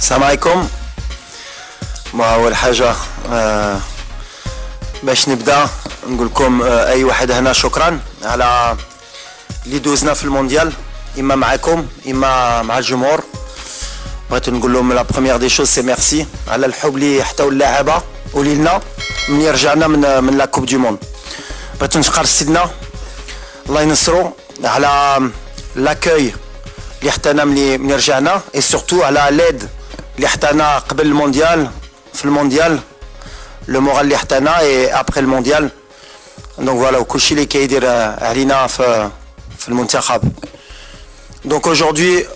السلام عليكم. أول حاجة باش نبدأ نقول لكم أي واحد هنا شكرا على اللي دوزنا في المونديال، إما معكم إما مع الجمهور. بغيت نقول لهم لا بروميير دي شوز سي ميرسي على الحب اللي حتاو اللاعبة ولينا ملي رجعنا من لا كوب دو موند. بغيت نشكر سيدنا الله ينصرو على لاكوي اللي حتانا ملي رجعنا، اي سورتو على ليد اللي حتانا قبل المونديال في المونديال، لو مورال اللي حتانا اي ابري المونديال. دونك فوالا وكلشي اللي كيدير علينا في المنتخب. Donc aujourd'hui,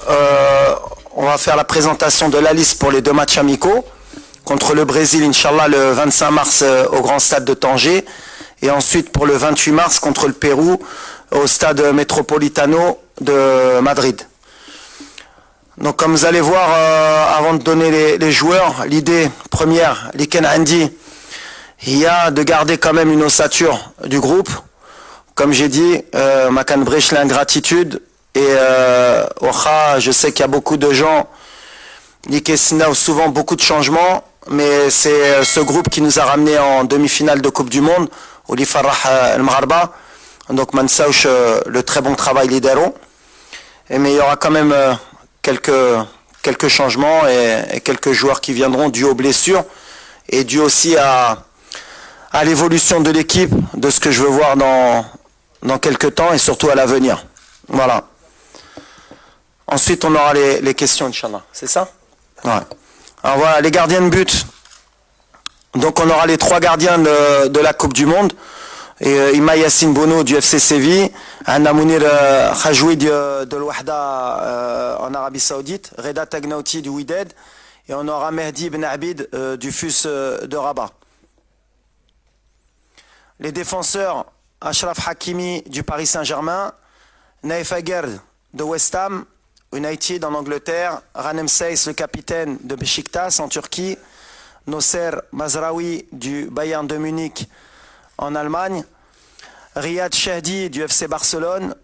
on va faire la présentation de la liste pour les deux matchs amicaux contre le Brésil, Inch'Allah, le 25 mars au Grand Stade de Tanger, et ensuite pour le 28 mars contre le Pérou au Stade Metropolitano de Madrid. Donc comme vous allez voir, avant de donner les joueurs, l'idée première, l'Iken Andy, il y a de garder quand même une ossature du groupe. Comme j'ai dit, Makan Brech l'ingratitude. Et je sais qu'il y a beaucoup de gens, Nikesina, souvent beaucoup de changements, mais c'est ce groupe qui nous a ramené en demi-finale de Coupe du Monde, Oli Farah El-Marba. Donc Mansauch, le très bon travail lidero. Mais il y aura quand même quelques changements et quelques joueurs qui viendront dû aux blessures et dû aussi à l'évolution de l'équipe, de ce que je veux voir dans quelques temps et surtout à l'avenir. Voilà. Ensuite, on aura les questions, Inch'Allah. C'est ça? Ouais. Alors voilà, les gardiens de but. Donc on aura les trois gardiens de la Coupe du Monde. Ima Yassine Bono du FC Séville, Anna Mounir Khajoui de l'Ouahda en Arabie Saoudite, Reda Tagnauti du Wydad, et on aura Mehdi Ben Abid du FUS de Rabat. Les défenseurs, Achraf Hakimi du Paris Saint-Germain, Naïf Aguerd de West Ham United en Angleterre, Ranem Seyss, le capitaine de Beşiktaş en Turquie, Nosser Mazraoui du Bayern de Munich en Allemagne, Riyad Chehdi du FC Barcelone,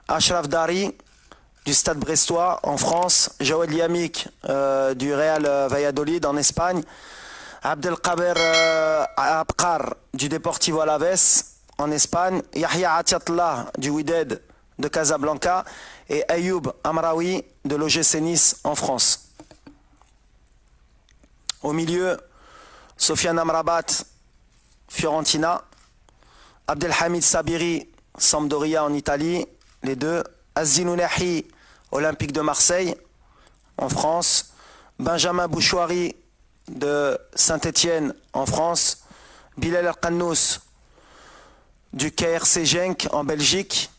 Achraf Dari du Stade Brestois en France, Jawed Liamik du Real Valladolid en Espagne, Abdelkader Abkar du Deportivo Alaves en Espagne, Yahya Atiatullah du Wydad de Casablanca et Ayoub Amraoui de l'OGC Nice en France. Au milieu, Sofiane Amrabat, Fiorentina, Abdelhamid Sabiri, Sampdoria en Italie, les deux, Azinounahi, Olympique de Marseille en France, Benjamin Bouchouari de Saint-Étienne en France, Bilal El-Qannous du KRC Genk en Belgique,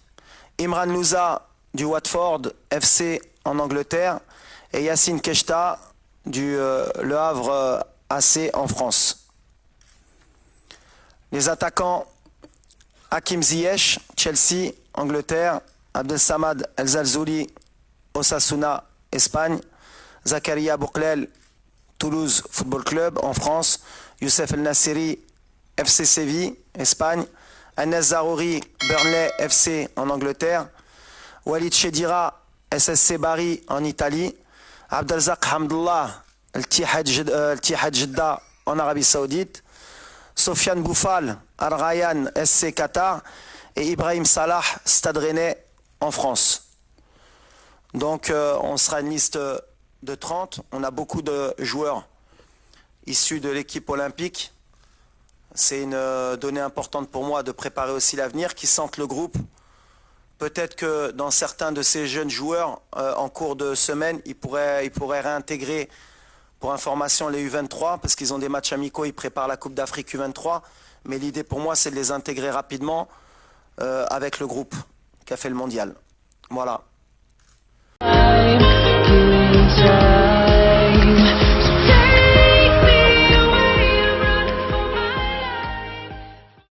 Imran Louza du Watford FC en Angleterre et Yassine Keshta du Le Havre AC en France. Les attaquants, Hakim Ziyech, Chelsea, Angleterre, Abdel Samad El Zalzouli, Osasuna, Espagne, Zakaria Bouklel, Toulouse Football Club en France, Youssef El Nassiri, FC Séville, Espagne, Anes Zarouri, Burnley FC en Angleterre, Walid Chedira, SSC Bari en Italie, Abdelzak Hamdullah, Al-Tihad Jeddah en Arabie Saoudite, Sofiane Boufal, Al Rayyan SC Qatar et Ibrahim Salah, Stade Rennais en France. Donc on sera une liste de 30. On a beaucoup de joueurs issus de l'équipe olympique. C'est une donnée importante pour moi de préparer aussi l'avenir, qui sentent le groupe. Peut-être que dans certains de ces jeunes joueurs, en cours de semaine, ils pourraient réintégrer, pour information, les U23, parce qu'ils ont des matchs amicaux, ils préparent la Coupe d'Afrique U23. Mais l'idée pour moi, c'est de les intégrer rapidement avec le groupe qui a fait le mondial. Voilà.